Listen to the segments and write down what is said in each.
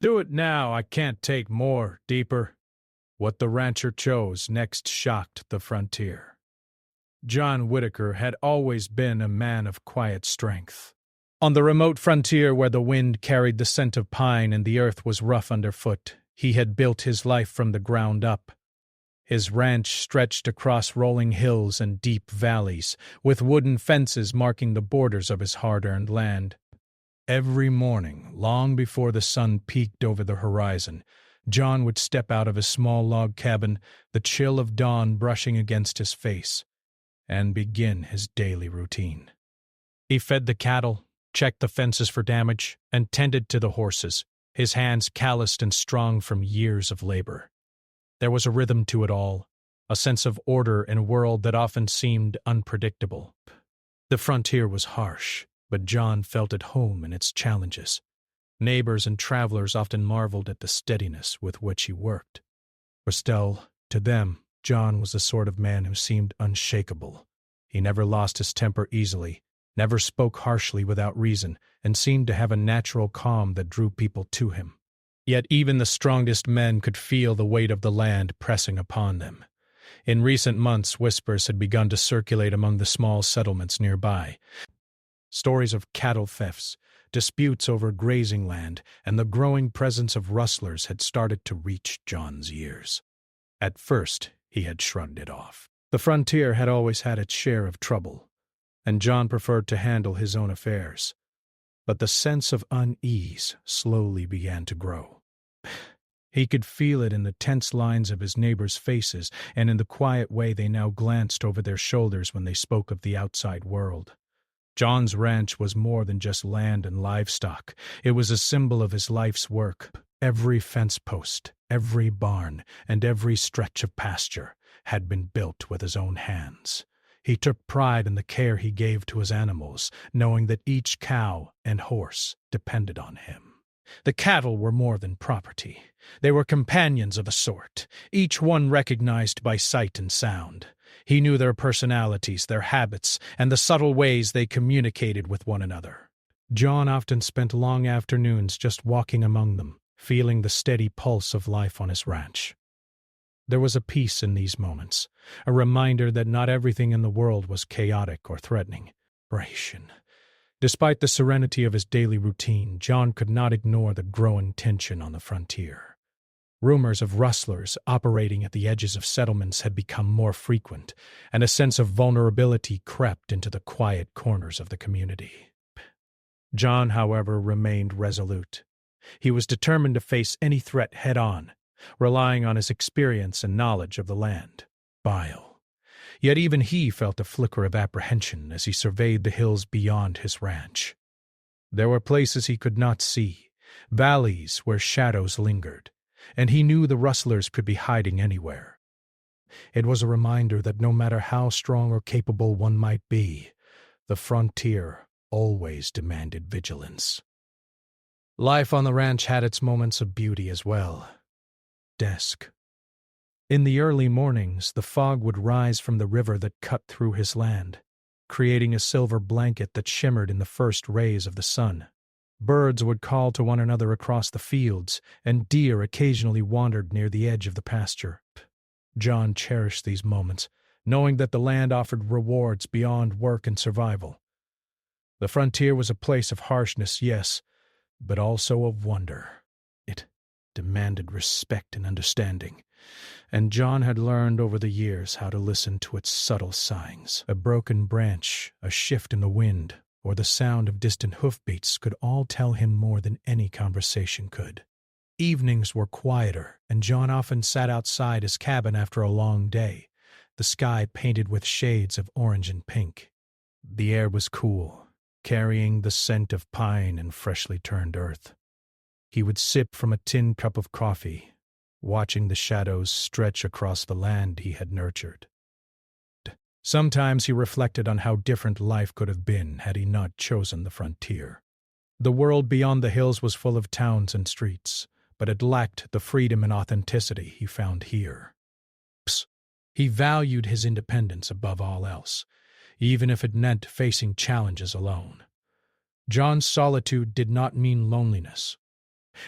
Do it now, I can't take more, deeper. What the rancher chose next shocked the frontier. John Whitaker had always been a man of quiet strength. On the remote frontier where the wind carried the scent of pine and the earth was rough underfoot, he had built his life from the ground up. His ranch stretched across rolling hills and deep valleys, with wooden fences marking the borders of his hard-earned land. Every morning, long before the sun peaked over the horizon, John would step out of his small log cabin, the chill of dawn brushing against his face, and begin his daily routine. He fed the cattle, checked the fences for damage, and tended to the horses, his hands calloused and strong from years of labor. There was a rhythm to it all, a sense of order in a world that often seemed unpredictable. The frontier was harsh, but John felt at home in its challenges. Neighbors and travelers often marveled at the steadiness with which he worked. For still, to them, John was the sort of man who seemed unshakable. He never lost his temper easily, never spoke harshly without reason, and seemed to have a natural calm that drew people to him. Yet even the strongest men could feel the weight of the land pressing upon them. In recent months, whispers had begun to circulate among the small settlements nearby. Stories of cattle thefts, disputes over grazing land, and the growing presence of rustlers had started to reach John's ears. At first, he had shrugged it off. The frontier had always had its share of trouble, and John preferred to handle his own affairs. But the sense of unease slowly began to grow. He could feel it in the tense lines of his neighbors' faces and in the quiet way they now glanced over their shoulders when they spoke of the outside world. John's ranch was more than just land and livestock. It was a symbol of his life's work. Every fence post, every barn, and every stretch of pasture had been built with his own hands. He took pride in the care he gave to his animals, knowing that each cow and horse depended on him. The cattle were more than property. They were companions of a sort, each one recognized by sight and sound. He knew their personalities, their habits, and the subtle ways they communicated with one another. John often spent long afternoons just walking among them, feeling the steady pulse of life on his ranch. There was a peace in these moments, a reminder that not everything in the world was chaotic or threatening. Narration. Despite the serenity of his daily routine, John could not ignore the growing tension on the frontier. Rumors of rustlers operating at the edges of settlements had become more frequent, and a sense of vulnerability crept into the quiet corners of the community. John, however, remained resolute. He was determined to face any threat head-on, relying on his experience and knowledge of the land. Bile. Yet even he felt a flicker of apprehension as he surveyed the hills beyond his ranch. There were places he could not see, valleys where shadows lingered, and he knew the rustlers could be hiding anywhere. It was a reminder that no matter how strong or capable one might be, the frontier always demanded vigilance. Life on the ranch had its moments of beauty as well. Dusk. In the early mornings, the fog would rise from the river that cut through his land, creating a silver blanket that shimmered in the first rays of the sun. Birds would call to one another across the fields, and deer occasionally wandered near the edge of the pasture. John cherished these moments, knowing that the land offered rewards beyond work and survival. The frontier was a place of harshness, yes, but also of wonder. It demanded respect and understanding, and John had learned over the years how to listen to its subtle signs. A broken branch, a shift in the wind, or the sound of distant hoofbeats could all tell him more than any conversation could. Evenings were quieter, and John often sat outside his cabin after a long day, the sky painted with shades of orange and pink. The air was cool, carrying the scent of pine and freshly turned earth. He would sip from a tin cup of coffee, watching the shadows stretch across the land he had nurtured. Sometimes he reflected on how different life could have been had he not chosen the frontier. The world beyond the hills was full of towns and streets, but it lacked the freedom and authenticity he found here. He valued his independence above all else, even if it meant facing challenges alone. John's solitude did not mean loneliness.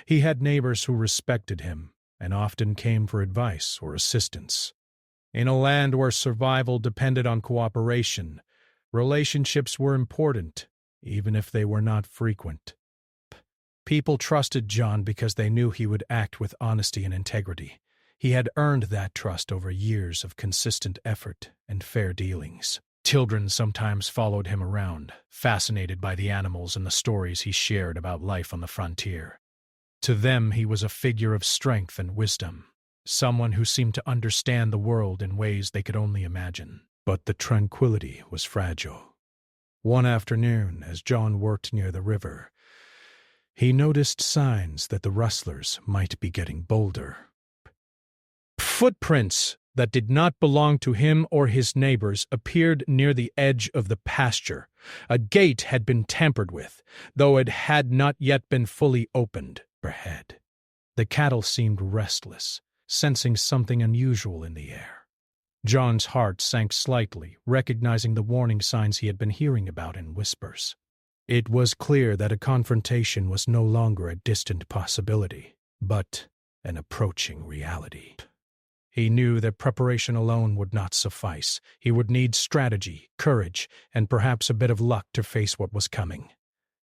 He had neighbors who respected him and often came for advice or assistance. In a land where survival depended on cooperation, relationships were important, even if they were not frequent. People trusted John because they knew he would act with honesty and integrity. He had earned that trust over years of consistent effort and fair dealings. Children sometimes followed him around, fascinated by the animals and the stories he shared about life on the frontier. To them, he was a figure of strength and wisdom, someone who seemed to understand the world in ways they could only imagine. But the tranquility was fragile. One afternoon, as John worked near the river, he noticed signs that the rustlers might be getting bolder. Footprints that did not belong to him or his neighbors appeared near the edge of the pasture. A gate had been tampered with, though it had not yet been fully opened overhead. The cattle seemed restless, sensing something unusual in the air. John's heart sank slightly, recognizing the warning signs he had been hearing about in whispers. It was clear that a confrontation was no longer a distant possibility, but an approaching reality. He knew that preparation alone would not suffice. He would need strategy, courage, and perhaps a bit of luck to face what was coming.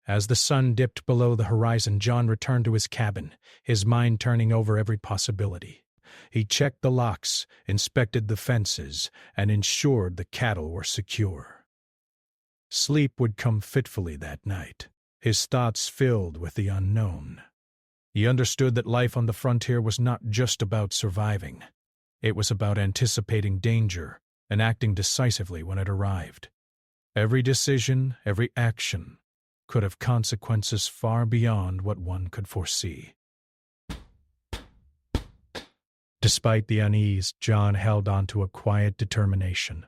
As the sun dipped below the horizon, John returned to his cabin, his mind turning over every possibility. He checked the locks, inspected the fences, and ensured the cattle were secure. Sleep would come fitfully that night, his thoughts filled with the unknown. He understood that life on the frontier was not just about surviving. It was about anticipating danger and acting decisively when it arrived. Every decision, every action, could have consequences far beyond what one could foresee. Despite the unease, John held on to a quiet determination.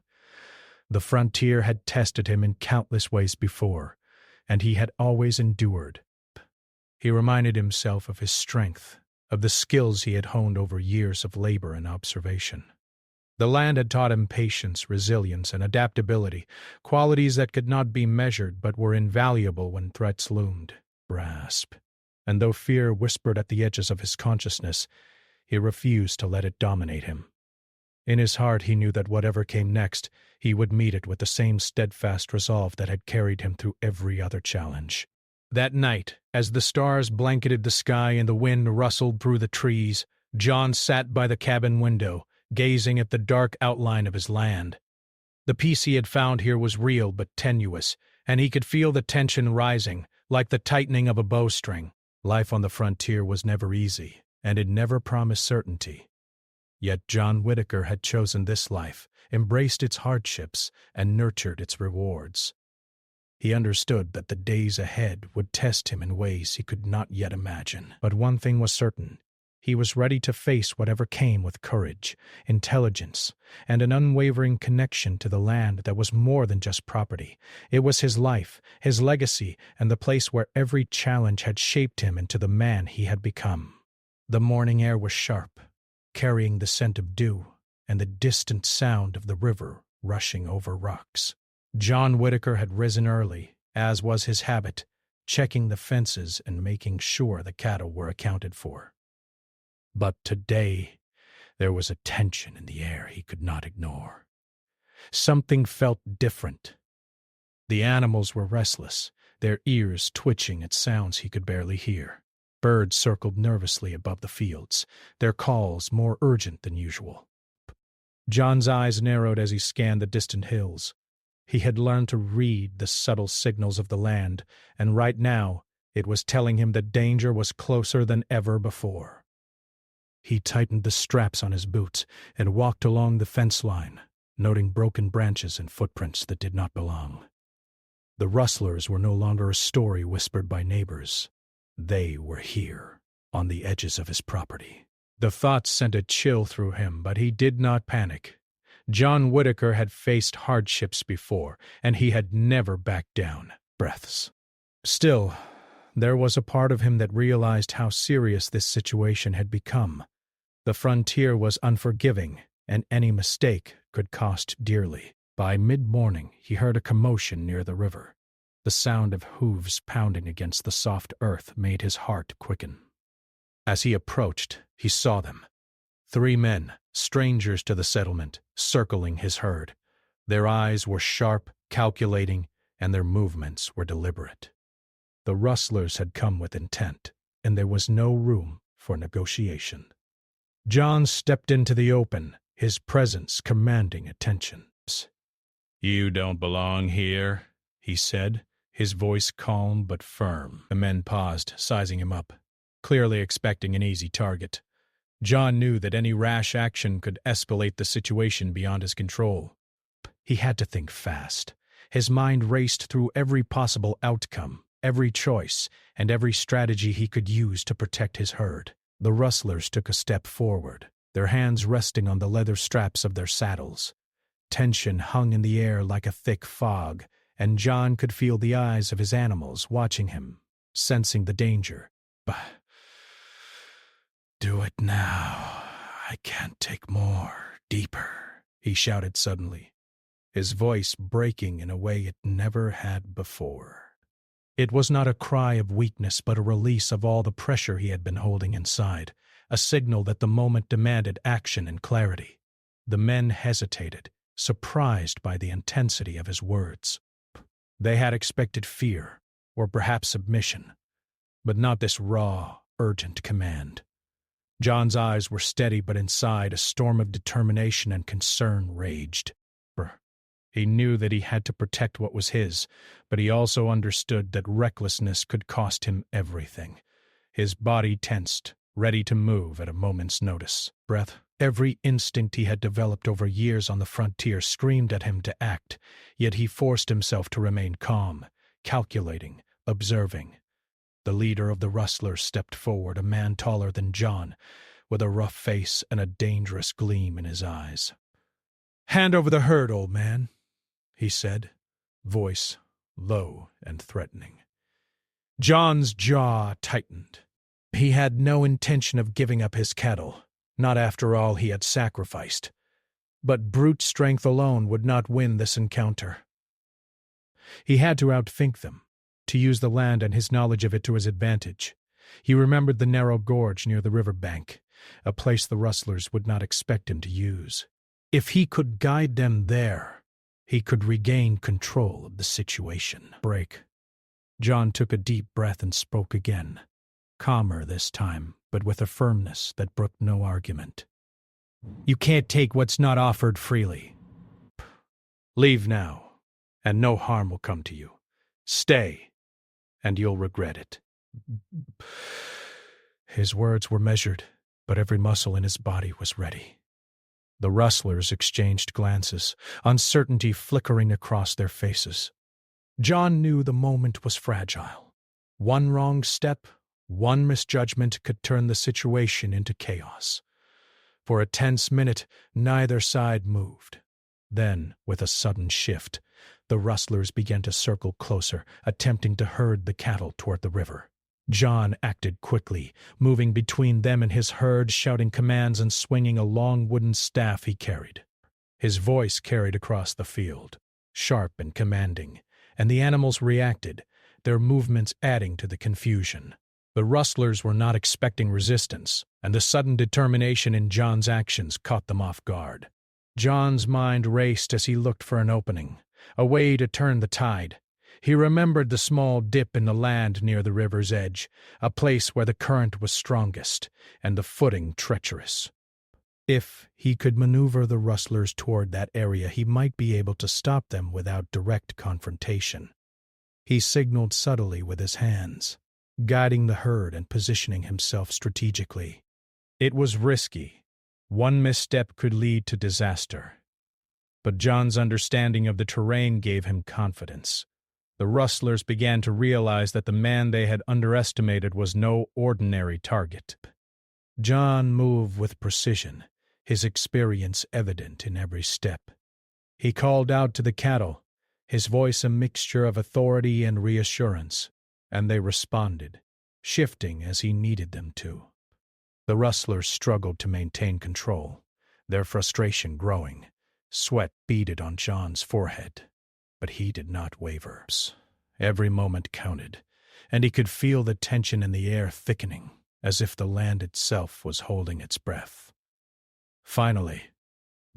The frontier had tested him in countless ways before, and he had always endured. He reminded himself of his strength, of the skills he had honed over years of labor and observation. The land had taught him patience, resilience, and adaptability, qualities that could not be measured but were invaluable when threats loomed. Grasp. And though fear whispered at the edges of his consciousness, he refused to let it dominate him. In his heart he knew that whatever came next, he would meet it with the same steadfast resolve that had carried him through every other challenge. That night, as the stars blanketed the sky and the wind rustled through the trees, John sat by the cabin window, gazing at the dark outline of his land. The peace he had found here was real but tenuous, and he could feel the tension rising, like the tightening of a bowstring. Life on the frontier was never easy, and it never promised certainty. Yet John Whitaker had chosen this life, embraced its hardships, and nurtured its rewards. He understood that the days ahead would test him in ways he could not yet imagine. But one thing was certain. He was ready to face whatever came with courage, intelligence, and an unwavering connection to the land that was more than just property. It was his life, his legacy, and the place where every challenge had shaped him into the man he had become. The morning air was sharp, carrying the scent of dew and the distant sound of the river rushing over rocks. John Whitaker had risen early, as was his habit, checking the fences and making sure the cattle were accounted for. But today, there was a tension in the air he could not ignore. Something felt different. The animals were restless, their ears twitching at sounds he could barely hear. Birds circled nervously above the fields, their calls more urgent than usual. John's eyes narrowed as he scanned the distant hills. He had learned to read the subtle signals of the land, and right now it was telling him that danger was closer than ever before. He tightened the straps on his boots and walked along the fence line, noting broken branches and footprints that did not belong. The rustlers were no longer a story whispered by neighbors. They were here, on the edges of his property. The thought sent a chill through him, but he did not panic. John Whitaker had faced hardships before, and he had never backed down. Breaths. Still, there was a part of him that realized how serious this situation had become. The frontier was unforgiving, and any mistake could cost dearly. By mid-morning, he heard a commotion near the river. The sound of hooves pounding against the soft earth made his heart quicken. As he approached, he saw them. 3 men, strangers to the settlement, circling his herd. Their eyes were sharp, calculating, and their movements were deliberate. The rustlers had come with intent, and there was no room for negotiation. John stepped into the open, his presence commanding attention. "You don't belong here," he said, his voice calm but firm. The men paused, sizing him up, clearly expecting an easy target. John knew that any rash action could escalate the situation beyond his control. He had to think fast. His mind raced through every possible outcome, every choice, and every strategy he could use to protect his herd. The rustlers took a step forward, their hands resting on the leather straps of their saddles. Tension hung in the air like a thick fog, and John could feel the eyes of his animals watching him, sensing the danger. "Do it now. I can't take more. Deeper," he shouted suddenly, his voice breaking in a way it never had before. It was not a cry of weakness but a release of all the pressure he had been holding inside, a signal that the moment demanded action and clarity. The men hesitated, surprised by the intensity of his words. They had expected fear, or perhaps submission, but not this raw, urgent command. John's eyes were steady, but inside a storm of determination and concern raged. He knew that he had to protect what was his, but he also understood that recklessness could cost him everything. His body tensed, ready to move at a moment's notice. Every instinct he had developed over years on the frontier screamed at him to act, yet he forced himself to remain calm, calculating, observing. The leader of the rustlers stepped forward, a man taller than John, with a rough face and a dangerous gleam in his eyes. "Hand over the herd, old man," he said, voice low and threatening. John's jaw tightened. He had no intention of giving up his cattle, not after all he had sacrificed. But brute strength alone would not win this encounter. He had to outthink them, to use the land and his knowledge of it to his advantage. He remembered the narrow gorge near the river bank, a place the rustlers would not expect him to use. If he could guide them there, he could regain control of the situation. John took a deep breath and spoke again, calmer this time, but with a firmness that brooked no argument. "You can't take what's not offered freely. Leave now, and no harm will come to you. Stay, and you'll regret it." His words were measured, but every muscle in his body was ready. The rustlers exchanged glances, uncertainty flickering across their faces. John knew the moment was fragile. One wrong step, one misjudgment could turn the situation into chaos. For a tense minute, neither side moved. Then, with a sudden shift, the rustlers began to circle closer, attempting to herd the cattle toward the river. John acted quickly, moving between them and his herd, shouting commands and swinging a long wooden staff he carried. His voice carried across the field, sharp and commanding, and the animals reacted, their movements adding to the confusion. The rustlers were not expecting resistance, and the sudden determination in John's actions caught them off guard. John's mind raced as he looked for an opening, a way to turn the tide. He remembered the small dip in the land near the river's edge, a place where the current was strongest and the footing treacherous. If he could maneuver the rustlers toward that area, he might be able to stop them without direct confrontation. He signaled subtly with his hands, guiding the herd and positioning himself strategically. It was risky. One misstep could lead to disaster. But John's understanding of the terrain gave him confidence. The rustlers began to realize that the man they had underestimated was no ordinary target. John moved with precision, his experience evident in every step. He called out to the cattle, his voice a mixture of authority and reassurance, and they responded, shifting as he needed them to. The rustlers struggled to maintain control, their frustration growing. Sweat beaded on John's forehead, but he did not waver. Every moment counted, and he could feel the tension in the air thickening as if the land itself was holding its breath. Finally,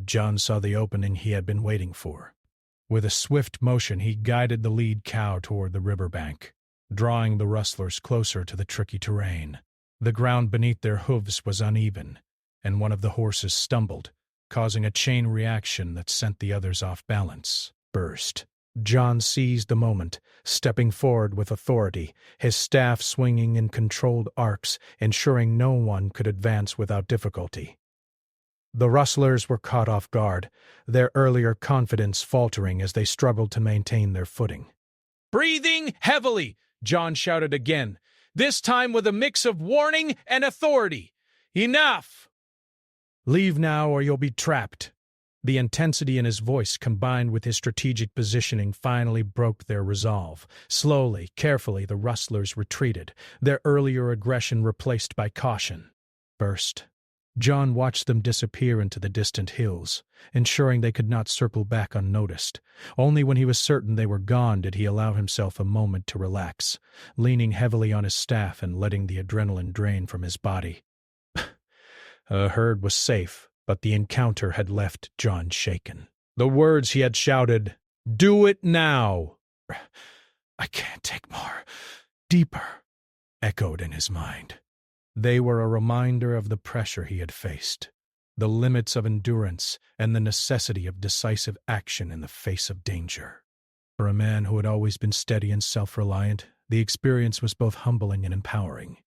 John saw the opening he had been waiting for. With a swift motion, he guided the lead cow toward the riverbank, drawing the rustlers closer to the tricky terrain. The ground beneath their hooves was uneven, and one of the horses stumbled, causing a chain reaction that sent the others off balance. Burst. John seized the moment, stepping forward with authority, his staff swinging in controlled arcs, ensuring no one could advance without difficulty. The rustlers were caught off guard, their earlier confidence faltering as they struggled to maintain their footing. "Breathing heavily!" John shouted again, this time with a mix of warning and authority. "Enough! Leave now or you'll be trapped." The intensity in his voice, combined with his strategic positioning, finally broke their resolve. Slowly, carefully, the rustlers retreated, their earlier aggression replaced by caution. Burst. John watched them disappear into the distant hills, ensuring they could not circle back unnoticed. Only when he was certain they were gone did he allow himself a moment to relax, leaning heavily on his staff and letting the adrenaline drain from his body. A herd was safe, but the encounter had left John shaken. The words he had shouted, "Do it now! I can't take more. Deeper," echoed in his mind. They were a reminder of the pressure he had faced, the limits of endurance, and the necessity of decisive action in the face of danger. For a man who had always been steady and self-reliant, the experience was both humbling and empowering.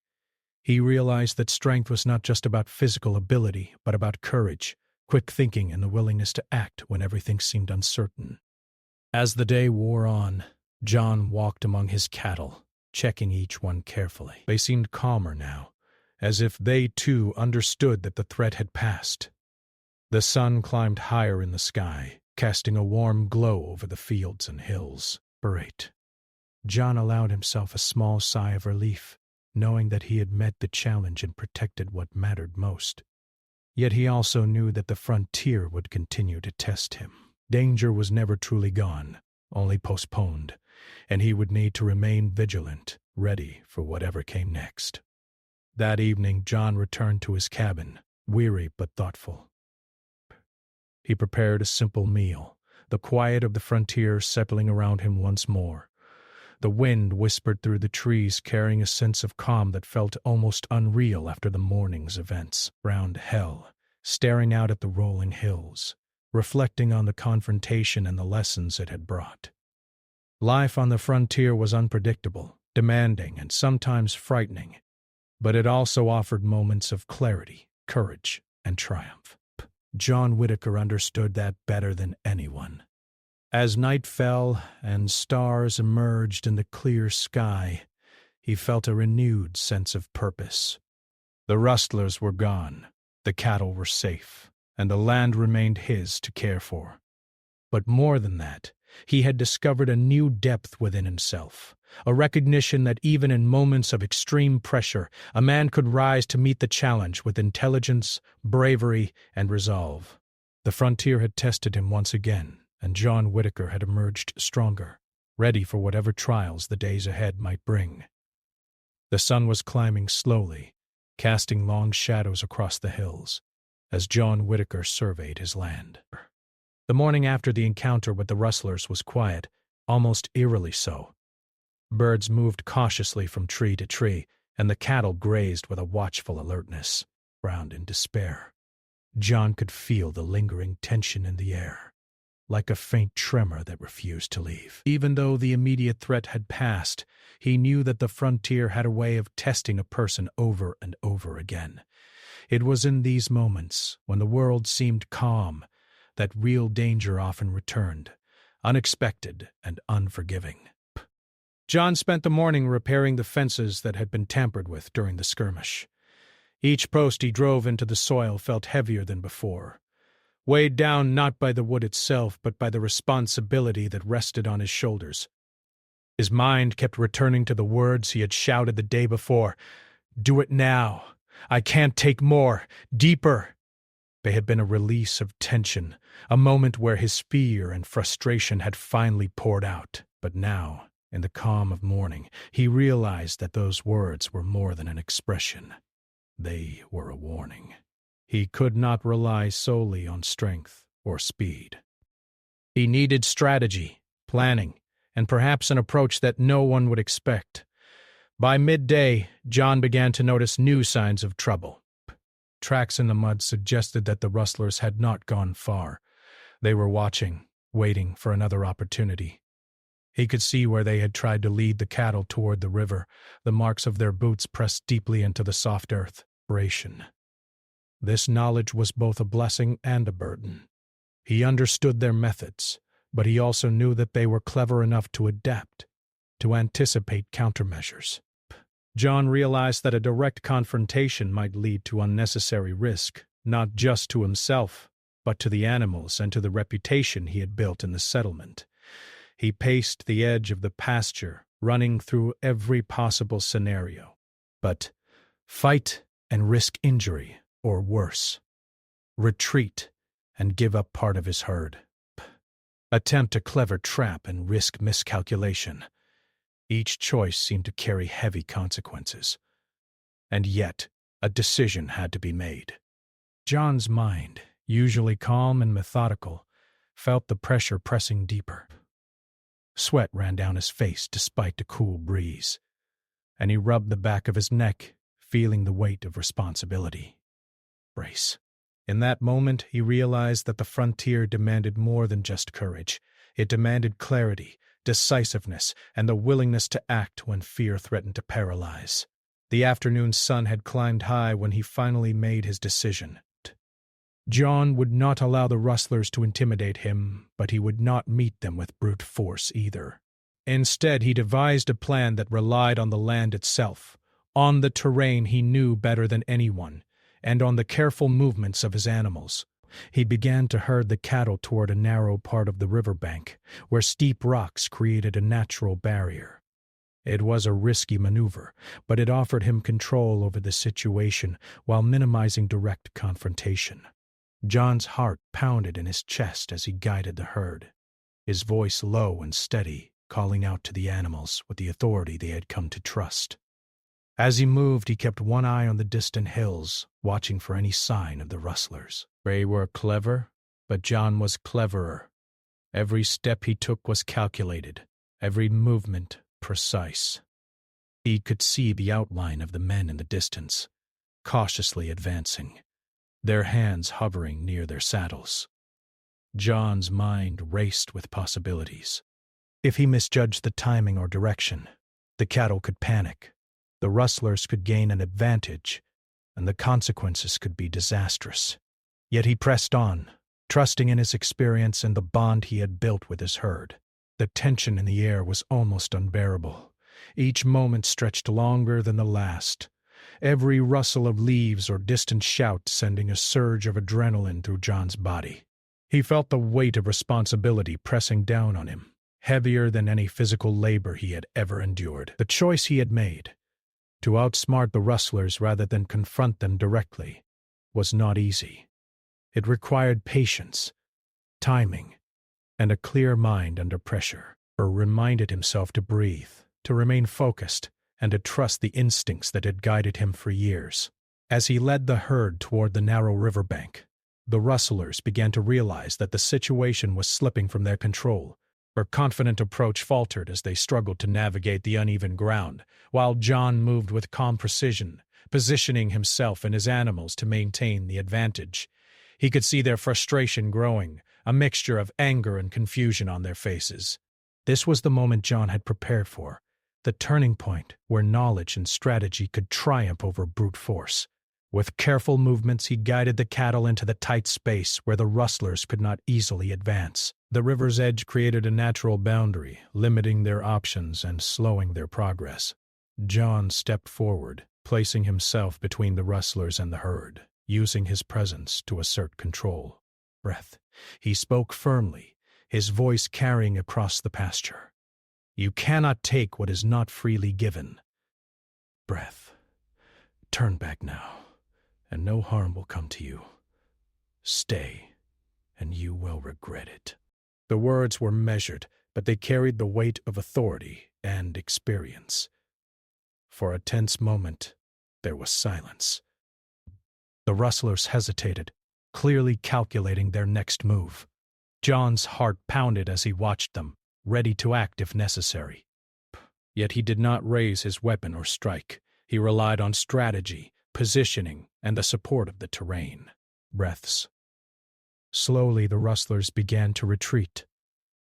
He realized that strength was not just about physical ability, but about courage, quick thinking, and the willingness to act when everything seemed uncertain. As the day wore on, John walked among his cattle, checking each one carefully. They seemed calmer now, as if they too understood that the threat had passed. The sun climbed higher in the sky, casting a warm glow over the fields and hills. Berate. John allowed himself a small sigh of relief, knowing that he had met the challenge and protected what mattered most. Yet he also knew that the frontier would continue to test him. Danger was never truly gone, only postponed, and he would need to remain vigilant, ready for whatever came next. That evening, John returned to his cabin, weary but thoughtful. He prepared a simple meal, the quiet of the frontier settling around him once more. The wind whispered through the trees, carrying a sense of calm that felt almost unreal after the morning's events. Round hell, staring out at the rolling hills, reflecting on the confrontation and the lessons it had brought. Life on the frontier was unpredictable, demanding, and sometimes frightening, but it also offered moments of clarity, courage, and triumph. John Whitaker understood that better than anyone. As night fell and stars emerged in the clear sky, he felt a renewed sense of purpose. The rustlers were gone, the cattle were safe, and the land remained his to care for. But more than that, he had discovered a new depth within himself, a recognition that even in moments of extreme pressure, a man could rise to meet the challenge with intelligence, bravery, and resolve. The frontier had tested him once again, and John Whitaker had emerged stronger, ready for whatever trials the days ahead might bring. The sun was climbing slowly, casting long shadows across the hills, as John Whitaker surveyed his land. The morning after the encounter with the rustlers was quiet, almost eerily so. Birds moved cautiously from tree to tree, and the cattle grazed with a watchful alertness, frowned in despair. John could feel the lingering tension in the air, like a faint tremor that refused to leave. Even though the immediate threat had passed, he knew that the frontier had a way of testing a person over and over again. It was in these moments, when the world seemed calm, that real danger often returned, unexpected and unforgiving. John spent the morning repairing the fences that had been tampered with during the skirmish. Each post he drove into the soil felt heavier than before, weighed down not by the wood itself but by the responsibility that rested on his shoulders. His mind kept returning to the words he had shouted the day before. "Do it now. I can't take more. Deeper." They had been a release of tension, a moment where his fear and frustration had finally poured out. But now, in the calm of morning, he realized that those words were more than an expression. They were a warning. He could not rely solely on strength or speed. He needed strategy, planning, and perhaps an approach that no one would expect. By midday, John began to notice new signs of trouble. Tracks in the mud suggested that the rustlers had not gone far. They were watching, waiting for another opportunity. He could see where they had tried to lead the cattle toward the river, the marks of their boots pressed deeply into the soft earth. Narration. This knowledge was both a blessing and a burden. He understood their methods, but he also knew that they were clever enough to adapt, to anticipate countermeasures. John realized that a direct confrontation might lead to unnecessary risk, not just to himself, but to the animals and to the reputation he had built in the settlement. He paced the edge of the pasture, running through every possible scenario. But fight and risk injury, or worse. Retreat and give up part of his herd. Attempt a clever trap and risk miscalculation. Each choice seemed to carry heavy consequences. And yet, a decision had to be made. John's mind, usually calm and methodical, felt the pressure pressing deeper. Sweat ran down his face despite the cool breeze, and he rubbed the back of his neck, feeling the weight of responsibility. Brace. In that moment, he realized that the frontier demanded more than just courage. It demanded clarity, decisiveness, and the willingness to act when fear threatened to paralyze. The afternoon sun had climbed high when he finally made his decision. John would not allow the rustlers to intimidate him, but he would not meet them with brute force either. Instead, he devised a plan that relied on the land itself, on the terrain he knew better than anyone, and on the careful movements of his animals. He began to herd the cattle toward a narrow part of the riverbank, where steep rocks created a natural barrier. It was a risky maneuver, but it offered him control over the situation while minimizing direct confrontation. John's heart pounded in his chest as he guided the herd, his voice low and steady, calling out to the animals with the authority they had come to trust. As he moved, he kept one eye on the distant hills, watching for any sign of the rustlers. They were clever, but John was cleverer. Every step he took was calculated, every movement precise. He could see the outline of the men in the distance, cautiously advancing, their hands hovering near their saddles. John's mind raced with possibilities. If he misjudged the timing or direction, the cattle could panic. The rustlers could gain an advantage, and the consequences could be disastrous. Yet he pressed on, trusting in his experience and the bond he had built with his herd. The tension in the air was almost unbearable. Each moment stretched longer than the last, every rustle of leaves or distant shout sending a surge of adrenaline through John's body. He felt the weight of responsibility pressing down on him, heavier than any physical labor he had ever endured. The choice he had made, to outsmart the rustlers rather than confront them directly, was not easy. It required patience, timing, and a clear mind under pressure. Burr reminded himself to breathe, to remain focused, and to trust the instincts that had guided him for years. As he led the herd toward the narrow riverbank, the rustlers began to realize that the situation was slipping from their control. Her confident approach faltered as they struggled to navigate the uneven ground, while John moved with calm precision, positioning himself and his animals to maintain the advantage. He could see their frustration growing, a mixture of anger and confusion on their faces. This was the moment John had prepared for, the turning point where knowledge and strategy could triumph over brute force. With careful movements, he guided the cattle into the tight space where the rustlers could not easily advance. The river's edge created a natural boundary, limiting their options and slowing their progress. John stepped forward, placing himself between the rustlers and the herd, using his presence to assert control. Breath. He spoke firmly, his voice carrying across the pasture. You cannot take what is not freely given. Breath. Turn back now, and no harm will come to you. Stay, and you will regret it. The words were measured, but they carried the weight of authority and experience. For a tense moment, there was silence. The rustlers hesitated, clearly calculating their next move. John's heart pounded as he watched them, ready to act if necessary. Yet he did not raise his weapon or strike. He relied on strategy, positioning, and the support of the terrain. Breaths. Slowly the rustlers began to retreat,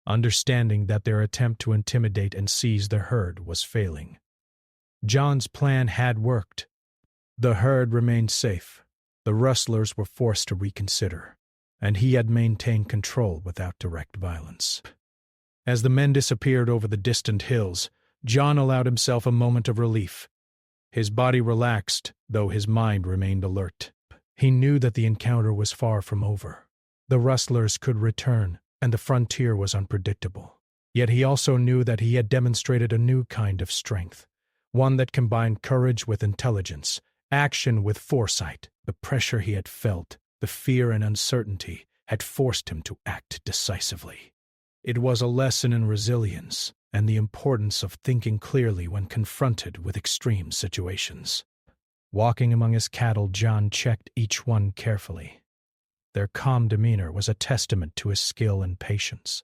understanding that their attempt to intimidate and seize the herd was failing. John's plan had worked. The herd remained safe. The rustlers were forced to reconsider, and he had maintained control without direct violence. As the men disappeared over the distant hills, John allowed himself a moment of relief. His body relaxed, though his mind remained alert. He knew that the encounter was far from over. The rustlers could return, and the frontier was unpredictable. Yet he also knew that he had demonstrated a new kind of strength, one that combined courage with intelligence, action with foresight. The pressure he had felt, the fear and uncertainty, had forced him to act decisively. It was a lesson in resilience and the importance of thinking clearly when confronted with extreme situations. Walking among his cattle, John checked each one carefully. Their calm demeanor was a testament to his skill and patience.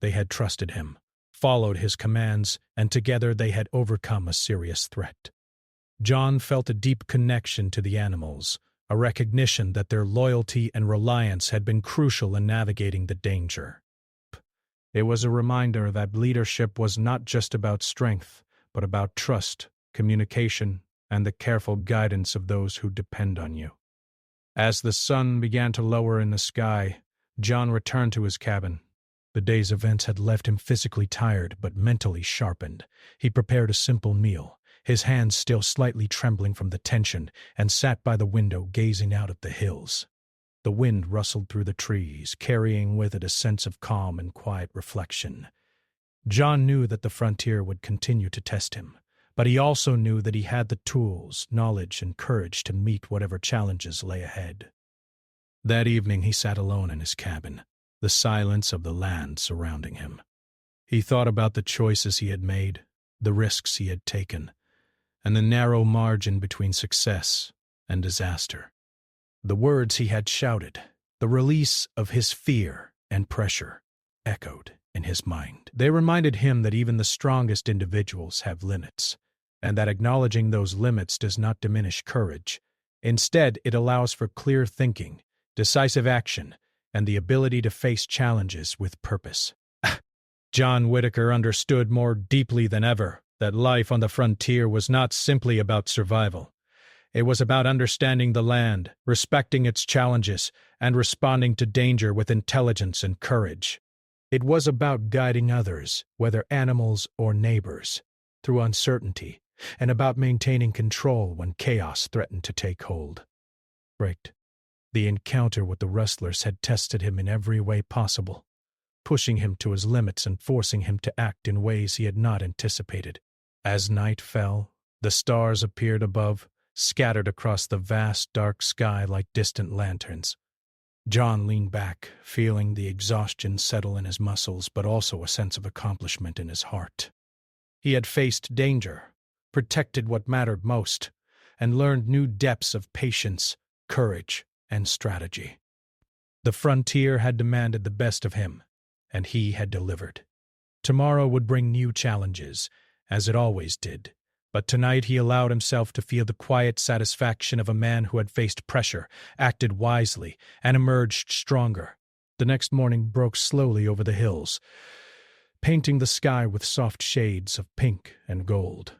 They had trusted him, followed his commands, and together they had overcome a serious threat. John felt a deep connection to the animals, a recognition that their loyalty and reliance had been crucial in navigating the danger. It was a reminder that leadership was not just about strength, but about trust, communication, and the careful guidance of those who depend on you. As the sun began to lower in the sky, John returned to his cabin. The day's events had left him physically tired but mentally sharpened. He prepared a simple meal, his hands still slightly trembling from the tension, and sat by the window gazing out at the hills. The wind rustled through the trees, carrying with it a sense of calm and quiet reflection. John knew that the frontier would continue to test him, but he also knew that he had the tools, knowledge, and courage to meet whatever challenges lay ahead. That evening he sat alone in his cabin, the silence of the land surrounding him. He thought about the choices he had made, the risks he had taken, and the narrow margin between success and disaster. The words he had shouted, the release of his fear and pressure, echoed in his mind. They reminded him that even the strongest individuals have limits, and that acknowledging those limits does not diminish courage. Instead, it allows for clear thinking, decisive action, and the ability to face challenges with purpose. John Whitaker understood more deeply than ever that life on the frontier was not simply about survival. It was about understanding the land, respecting its challenges, and responding to danger with intelligence and courage. It was about guiding others, whether animals or neighbors, through uncertainty, and about maintaining control when chaos threatened to take hold. The encounter with the rustlers had tested him in every way possible, pushing him to his limits and forcing him to act in ways he had not anticipated. As night fell, the stars appeared above, scattered across the vast, dark sky like distant lanterns. John leaned back, feeling the exhaustion settle in his muscles, but also a sense of accomplishment in his heart. He had faced danger, protected what mattered most, and learned new depths of patience, courage, and strategy. The frontier had demanded the best of him, and he had delivered. Tomorrow would bring new challenges, as it always did, but tonight he allowed himself to feel the quiet satisfaction of a man who had faced pressure, acted wisely, and emerged stronger. The next morning broke slowly over the hills, painting the sky with soft shades of pink and gold.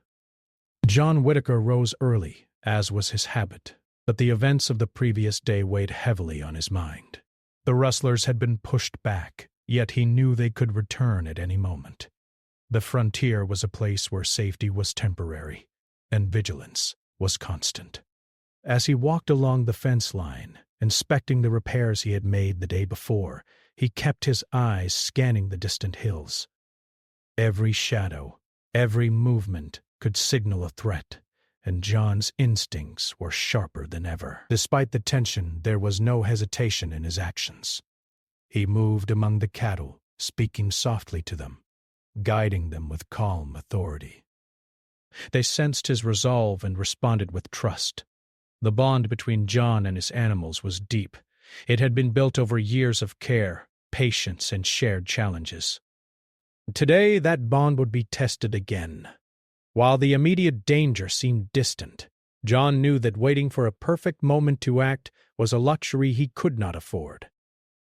John Whitaker rose early, as was his habit, but the events of the previous day weighed heavily on his mind. The rustlers had been pushed back, yet he knew they could return at any moment. The frontier was a place where safety was temporary, and vigilance was constant. As he walked along the fence line, inspecting the repairs he had made the day before, he kept his eyes scanning the distant hills. Every shadow, every movement could signal a threat, and John's instincts were sharper than ever. Despite the tension, there was no hesitation in his actions. He moved among the cattle, speaking softly to them, guiding them with calm authority. They sensed his resolve and responded with trust. The bond between John and his animals was deep. It had been built over years of care, patience, and shared challenges. Today, that bond would be tested again. While the immediate danger seemed distant, John knew that waiting for a perfect moment to act was a luxury he could not afford.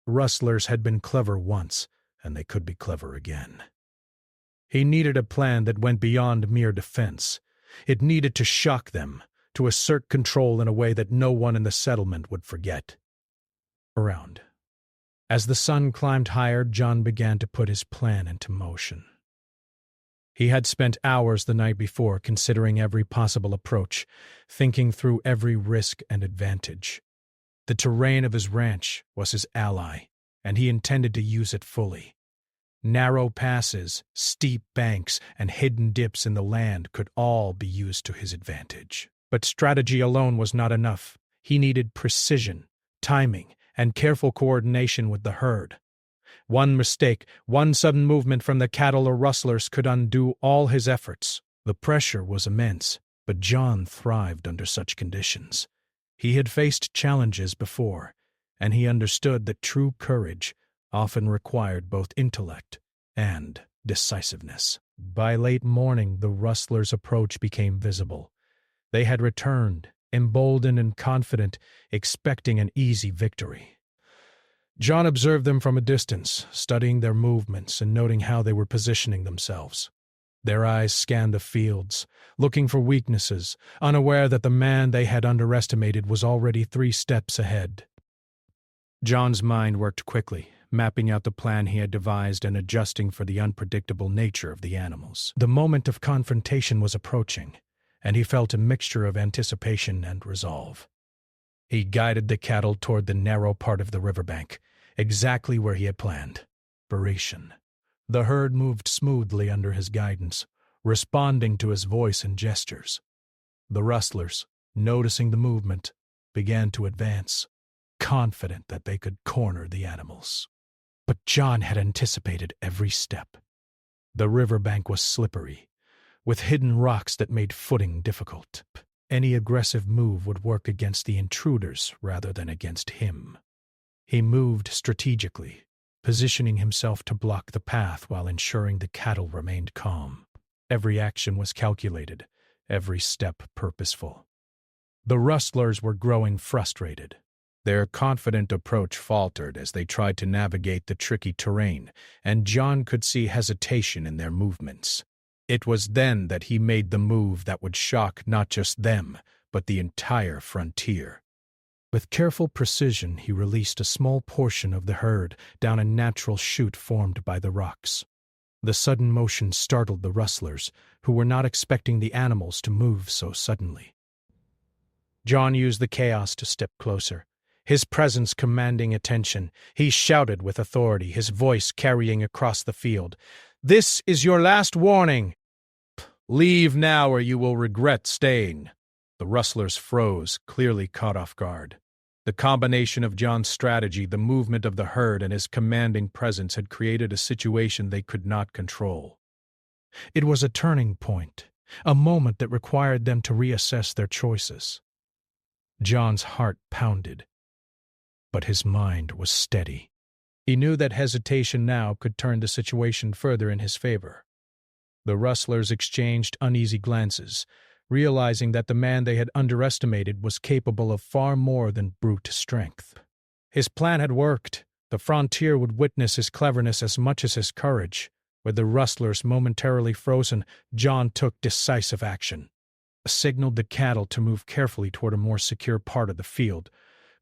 Rustlers had been clever once, and they could be clever again. He needed a plan that went beyond mere defense. It needed to shock them, to assert control in a way that no one in the settlement would forget. Around. As the sun climbed higher, John began to put his plan into motion. He had spent hours the night before considering every possible approach, thinking through every risk and advantage. The terrain of his ranch was his ally, and he intended to use it fully. Narrow passes, steep banks, and hidden dips in the land could all be used to his advantage. But strategy alone was not enough. He needed precision, timing, and careful coordination with the herd. One mistake, one sudden movement from the cattle or rustlers could undo all his efforts. The pressure was immense, but John thrived under such conditions. He had faced challenges before, and he understood that true courage often required both intellect and decisiveness. By late morning, the rustlers' approach became visible. They had returned, emboldened and confident, expecting an easy victory. John observed them from a distance, studying their movements and noting how they were positioning themselves. Their eyes scanned the fields, looking for weaknesses, unaware that the man they had underestimated was already 3 steps ahead. John's mind worked quickly, mapping out the plan he had devised and adjusting for the unpredictable nature of the animals. The moment of confrontation was approaching, and he felt a mixture of anticipation and resolve. He guided the cattle toward the narrow part of the riverbank, exactly where he had planned. Narration. The herd moved smoothly under his guidance, responding to his voice and gestures. The rustlers, noticing the movement, began to advance, confident that they could corner the animals. But John had anticipated every step. The riverbank was slippery, with hidden rocks that made footing difficult. Any aggressive move would work against the intruders rather than against him. He moved strategically, positioning himself to block the path while ensuring the cattle remained calm. Every action was calculated, every step purposeful. The rustlers were growing frustrated. Their confident approach faltered as they tried to navigate the tricky terrain, and John could see hesitation in their movements. It was then that he made the move that would shock not just them, but the entire frontier. With careful precision, he released a small portion of the herd down a natural chute formed by the rocks. The sudden motion startled the rustlers, who were not expecting the animals to move so suddenly. John used the chaos to step closer, his presence commanding attention. He shouted with authority, his voice carrying across the field, "This is your last warning! Leave now or you will regret staying." The rustlers froze, clearly caught off guard. The combination of John's strategy, the movement of the herd, and his commanding presence had created a situation they could not control. It was a turning point, a moment that required them to reassess their choices. John's heart pounded, but his mind was steady. He knew that hesitation now could turn the situation further in his favor. The rustlers exchanged uneasy glances, realizing that the man they had underestimated was capable of far more than brute strength. His plan had worked. The frontier would witness his cleverness as much as his courage. With the rustlers momentarily frozen, John took decisive action. Signaled the cattle to move carefully toward a more secure part of the field,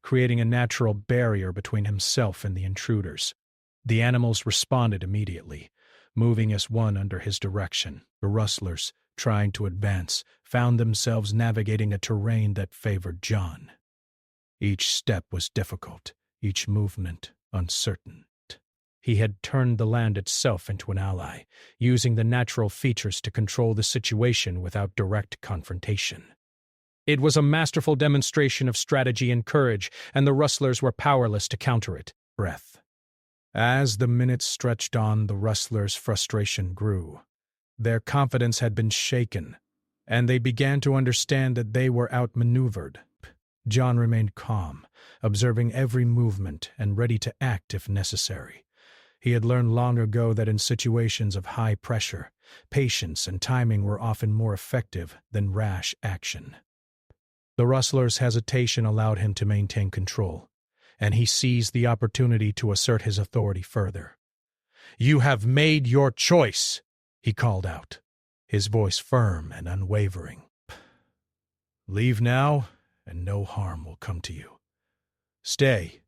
creating a natural barrier between himself and the intruders. The animals responded immediately, moving as one under his direction. The rustlers, trying to advance, found themselves navigating a terrain that favored John. Each step was difficult, each movement uncertain. He had turned the land itself into an ally, using the natural features to control the situation without direct confrontation. It was a masterful demonstration of strategy and courage, and the rustlers were powerless to counter it. Breath. As the minutes stretched on, the rustlers' frustration grew. Their confidence had been shaken, and they began to understand that they were outmaneuvered. John remained calm, observing every movement and ready to act if necessary. He had learned long ago that in situations of high pressure, patience and timing were often more effective than rash action. The rustler's hesitation allowed him to maintain control, and he seized the opportunity to assert his authority further. "You have made your choice," he called out, his voice firm and unwavering. "Leave now, and no harm will come to you. Stay,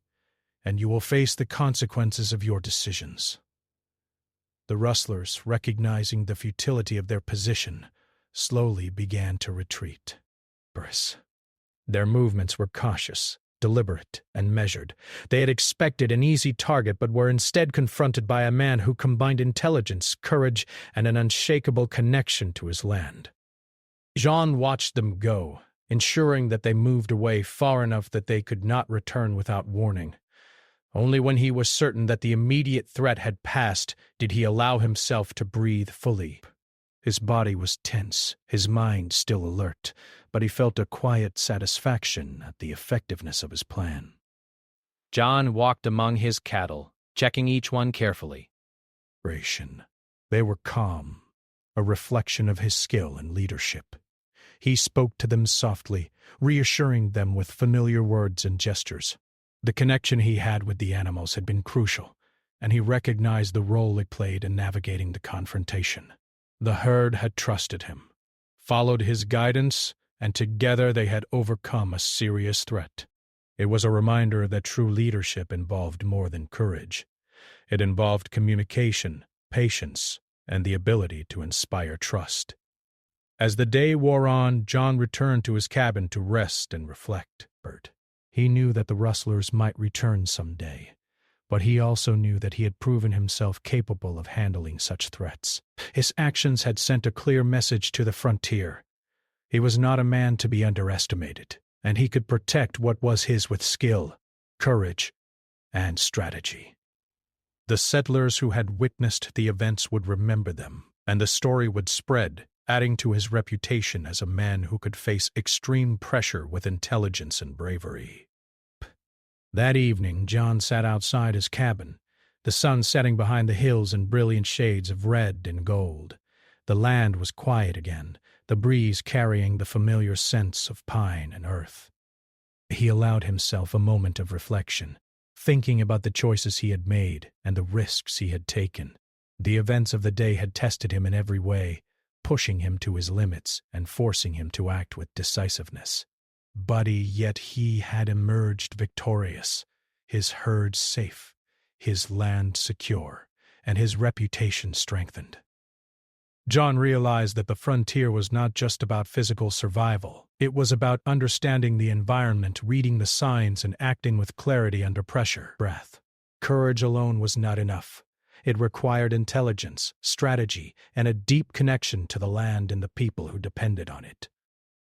and you will face the consequences of your decisions." The rustlers, recognizing the futility of their position, slowly began to retreat. Their movements were cautious, deliberate, and measured. They had expected an easy target but were instead confronted by a man who combined intelligence, courage, and an unshakable connection to his land. Jean watched them go, ensuring that they moved away far enough that they could not return without warning. Only when he was certain that the immediate threat had passed did he allow himself to breathe fully. His body was tense, his mind still alert, but he felt a quiet satisfaction at the effectiveness of his plan. John walked among his cattle, checking each one carefully. They were calm, a reflection of his skill and leadership. He spoke to them softly, reassuring them with familiar words and gestures. The connection he had with the animals had been crucial, and he recognized the role it played in navigating the confrontation. The herd had trusted him, followed his guidance, and together they had overcome a serious threat. It was a reminder that true leadership involved more than courage. It involved communication, patience, and the ability to inspire trust. As the day wore on, John returned to his cabin to rest and reflect. He knew that the rustlers might return someday, but he also knew that he had proven himself capable of handling such threats. His actions had sent a clear message to the frontier. He was not a man to be underestimated, and he could protect what was his with skill, courage, and strategy. The settlers who had witnessed the events would remember them, and the story would spread, adding to his reputation as a man who could face extreme pressure with intelligence and bravery. That evening, John sat outside his cabin, the sun setting behind the hills in brilliant shades of red and gold. The land was quiet again, the breeze carrying the familiar scents of pine and earth. He allowed himself a moment of reflection, thinking about the choices he had made and the risks he had taken. The events of the day had tested him in every way, pushing him to his limits and forcing him to act with decisiveness. Yet he had emerged victorious, his herd safe, his land secure, and his reputation strengthened. John realized that the frontier was not just about physical survival. It was about understanding the environment, reading the signs, and acting with clarity under pressure. Courage alone was not enough. It required intelligence, strategy, and a deep connection to the land and the people who depended on it.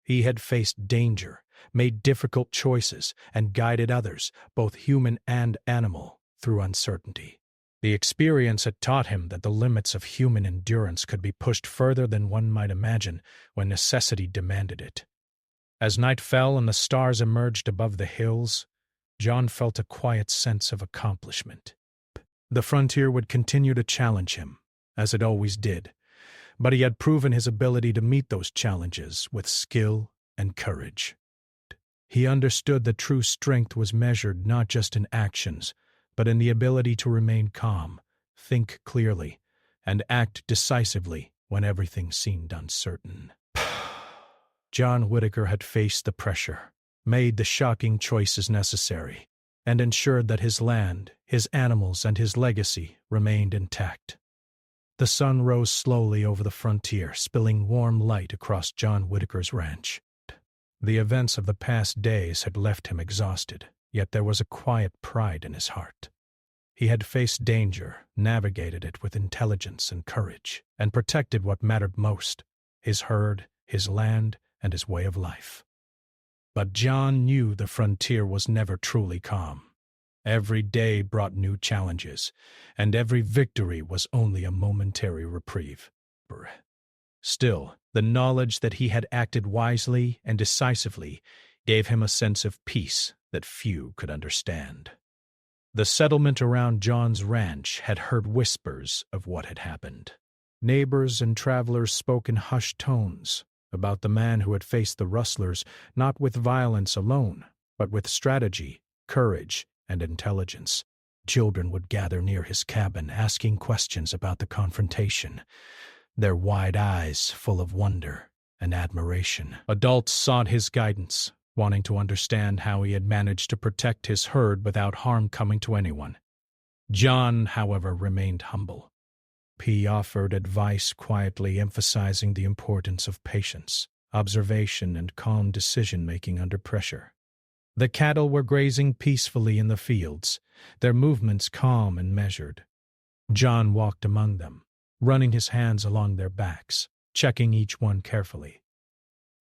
He had faced danger, made difficult choices, and guided others, both human and animal, through uncertainty. The experience had taught him that the limits of human endurance could be pushed further than one might imagine when necessity demanded it. As night fell and the stars emerged above the hills, John felt a quiet sense of accomplishment. The frontier would continue to challenge him, as it always did, but he had proven his ability to meet those challenges with skill and courage. He understood that true strength was measured not just in actions, but in the ability to remain calm, think clearly, and act decisively when everything seemed uncertain. John Whitaker had faced the pressure, made the shocking choices necessary, and ensured that his land, his animals, and his legacy remained intact. The sun rose slowly over the frontier, spilling warm light across John Whitaker's ranch. The events of the past days had left him exhausted, yet there was a quiet pride in his heart. He had faced danger, navigated it with intelligence and courage, and protected what mattered most: his herd, his land, and his way of life. But John knew the frontier was never truly calm. Every day brought new challenges, and every victory was only a momentary reprieve. Still, the knowledge that he had acted wisely and decisively gave him a sense of peace that few could understand. The settlement around John's ranch had heard whispers of what had happened. Neighbors and travelers spoke in hushed tones about the man who had faced the rustlers not with violence alone, but with strategy, courage, and intelligence. Children would gather near his cabin asking questions about the confrontation, their wide eyes full of wonder and admiration. Adults sought his guidance, wanting to understand how he had managed to protect his herd without harm coming to anyone. John, however, remained humble. He offered advice quietly, emphasizing the importance of patience, observation, and calm decision-making under pressure. The cattle were grazing peacefully in the fields, their movements calm and measured. John walked among them, running his hands along their backs, checking each one carefully.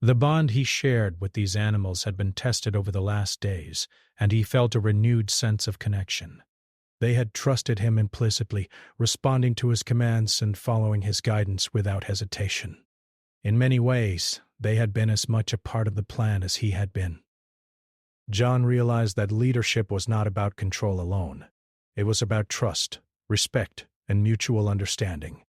The bond he shared with these animals had been tested over the last days, and he felt a renewed sense of connection. They had trusted him implicitly, responding to his commands and following his guidance without hesitation. In many ways, they had been as much a part of the plan as he had been. John realized that leadership was not about control alone. It was about trust, respect, and mutual understanding.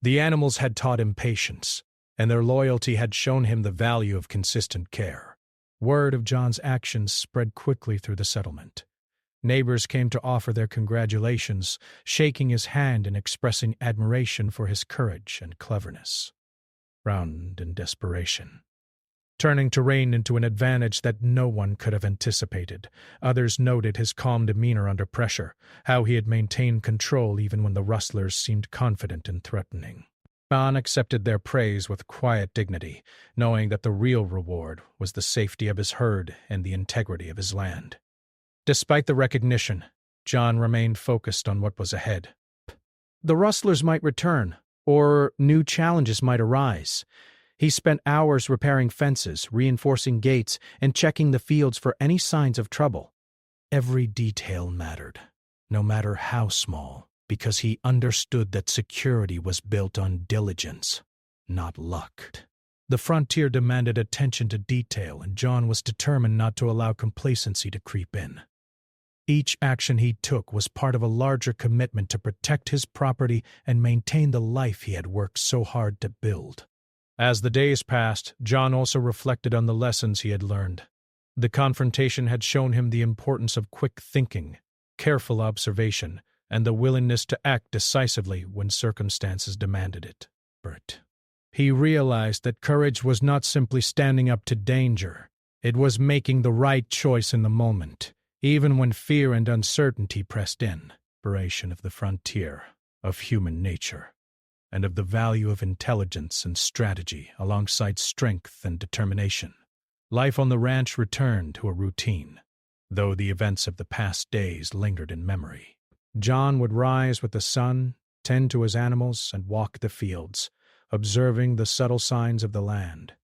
The animals had taught him patience, and their loyalty had shown him the value of consistent care. Word of John's actions spread quickly through the settlement. Neighbors came to offer their congratulations, shaking his hand and expressing admiration for his courage and cleverness. Round in desperation, turning terrain into an advantage that no one could have anticipated. Others noted his calm demeanor under pressure, how he had maintained control even when the rustlers seemed confident and threatening. John accepted their praise with quiet dignity, knowing that the real reward was the safety of his herd and the integrity of his land. Despite the recognition, John remained focused on what was ahead. The rustlers might return, or new challenges might arise. He spent hours repairing fences, reinforcing gates, and checking the fields for any signs of trouble. Every detail mattered, no matter how small, because he understood that security was built on diligence, not luck. The frontier demanded attention to detail, and John was determined not to allow complacency to creep in. Each action he took was part of a larger commitment to protect his property and maintain the life he had worked so hard to build. As the days passed, John also reflected on the lessons he had learned. The confrontation had shown him the importance of quick thinking, careful observation, and the willingness to act decisively when circumstances demanded it. He realized that courage was not simply standing up to danger. It was making the right choice in the moment, even when fear and uncertainty pressed in. Inspiration of the frontier, of human nature, and of the value of intelligence and strategy alongside strength and determination. Life on the ranch returned to a routine, though the events of the past days lingered in memory. John would rise with the sun, tend to his animals, and walk the fields, observing the subtle signs of the land.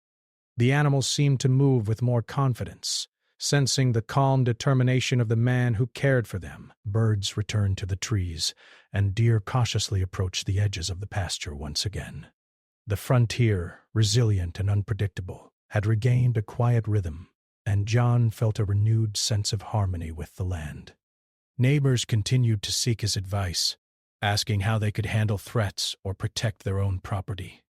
The animals seemed to move with more confidence, sensing the calm determination of the man who cared for them. Birds returned to the trees, and deer cautiously approached the edges of the pasture once again. The frontier, resilient and unpredictable, had regained a quiet rhythm, and John felt a renewed sense of harmony with the land. Neighbors continued to seek his advice, asking how they could handle threats or protect their own property.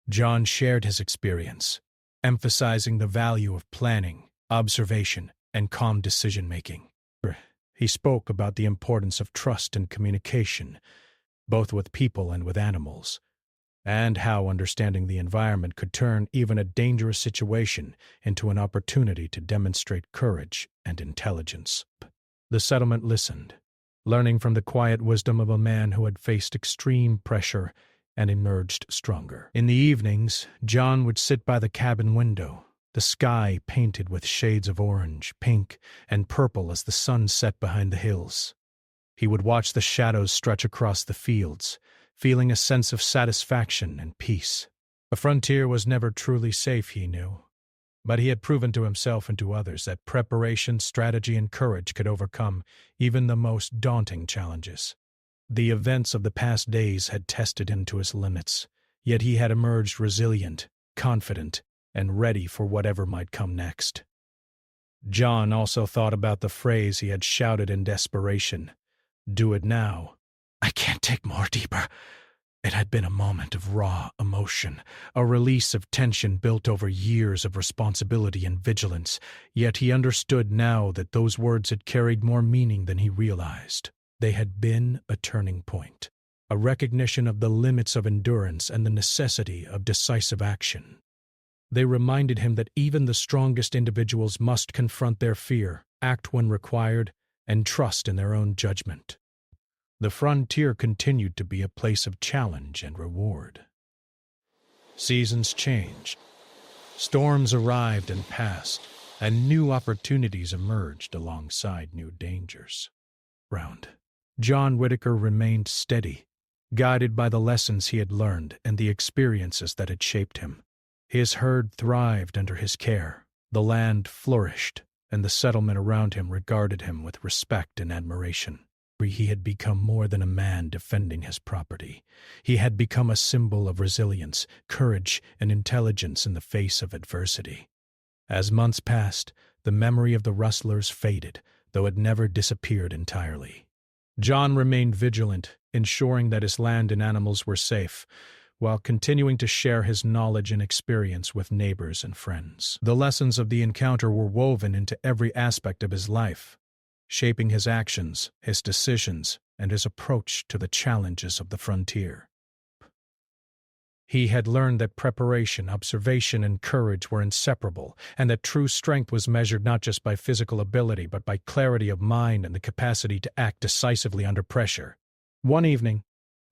John shared his experience, emphasizing the value of planning, observation, and calm decision-making. He spoke about the importance of trust and communication, both with people and with animals, and how understanding the environment could turn even a dangerous situation into an opportunity to demonstrate courage and intelligence. The settlement listened, learning from the quiet wisdom of a man who had faced extreme pressure and emerged stronger. In the evenings, John would sit by the cabin window, the sky painted with shades of orange, pink, and purple as the sun set behind the hills. He would watch the shadows stretch across the fields, feeling a sense of satisfaction and peace. The frontier was never truly safe, he knew, but he had proven to himself and to others that preparation, strategy, and courage could overcome even the most daunting challenges. The events of the past days had tested him to his limits, yet he had emerged resilient, confident, and ready for whatever might come next. John also thought about the phrase he had shouted in desperation, "Do it now." "I can't take more deeper." It had been a moment of raw emotion, a release of tension built over years of responsibility and vigilance, yet he understood now that those words had carried more meaning than he realized. They had been a turning point, a recognition of the limits of endurance and the necessity of decisive action. They reminded him that even the strongest individuals must confront their fear, act when required, and trust in their own judgment. The frontier continued to be a place of challenge and reward. Seasons changed. Storms arrived and passed, and new opportunities emerged alongside new dangers. John Whitaker remained steady, guided by the lessons he had learned and the experiences that had shaped him. His herd thrived under his care, the land flourished, and the settlement around him regarded him with respect and admiration. He had become more than a man defending his property. He had become a symbol of resilience, courage, and intelligence in the face of adversity. As months passed, the memory of the rustlers faded, though it never disappeared entirely. John remained vigilant, ensuring that his land and animals were safe, while continuing to share his knowledge and experience with neighbors and friends. The lessons of the encounter were woven into every aspect of his life, shaping his actions, his decisions, and his approach to the challenges of the frontier. He had learned that preparation, observation, and courage were inseparable, and that true strength was measured not just by physical ability but by clarity of mind and the capacity to act decisively under pressure. One evening,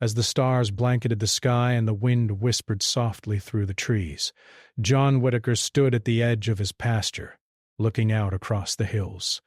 as the stars blanketed the sky and the wind whispered softly through the trees, John Whitaker stood at the edge of his pasture, looking out across the hills.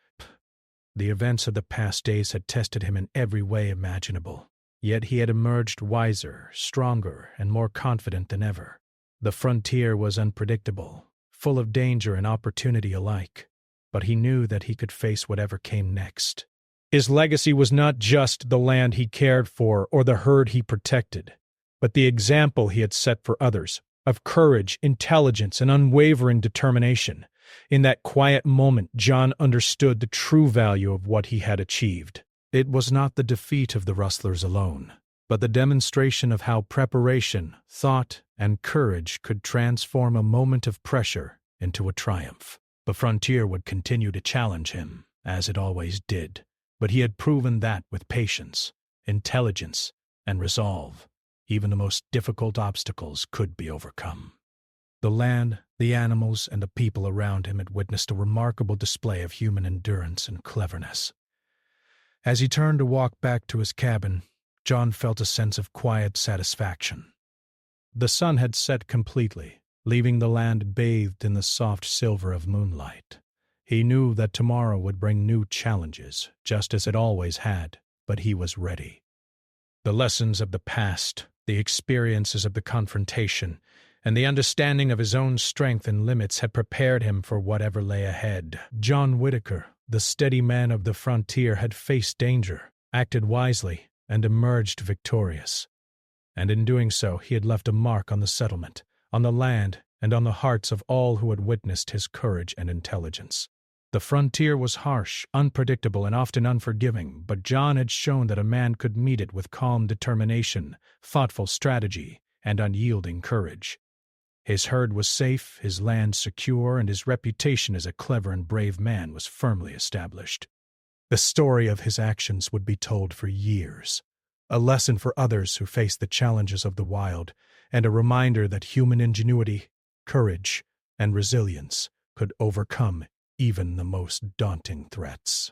The events of the past days had tested him in every way imaginable, yet he had emerged wiser, stronger, and more confident than ever. The frontier was unpredictable, full of danger and opportunity alike, but he knew that he could face whatever came next. His legacy was not just the land he cared for or the herd he protected, but the example he had set for others, of courage, intelligence, and unwavering determination. In that quiet moment, John understood the true value of what he had achieved. It was not the defeat of the rustlers alone, but the demonstration of how preparation, thought, and courage could transform a moment of pressure into a triumph. The frontier would continue to challenge him, as it always did, but he had proven that with patience, intelligence, and resolve, even the most difficult obstacles could be overcome. The land, the animals, and the people around him had witnessed a remarkable display of human endurance and cleverness. As he turned to walk back to his cabin, John felt a sense of quiet satisfaction. The sun had set completely, leaving the land bathed in the soft silver of moonlight. He knew that tomorrow would bring new challenges, just as it always had, but he was ready. The lessons of the past, the experiences of the confrontation, and the understanding of his own strength and limits had prepared him for whatever lay ahead. John Whitaker, the steady man of the frontier, had faced danger, acted wisely, and emerged victorious. And in doing so, he had left a mark on the settlement, on the land, and on the hearts of all who had witnessed his courage and intelligence. The frontier was harsh, unpredictable, and often unforgiving, but John had shown that a man could meet it with calm determination, thoughtful strategy, and unyielding courage. His herd was safe, his land secure, and his reputation as a clever and brave man was firmly established. The story of his actions would be told for years, a lesson for others who face the challenges of the wild, and a reminder that human ingenuity, courage, and resilience could overcome even the most daunting threats.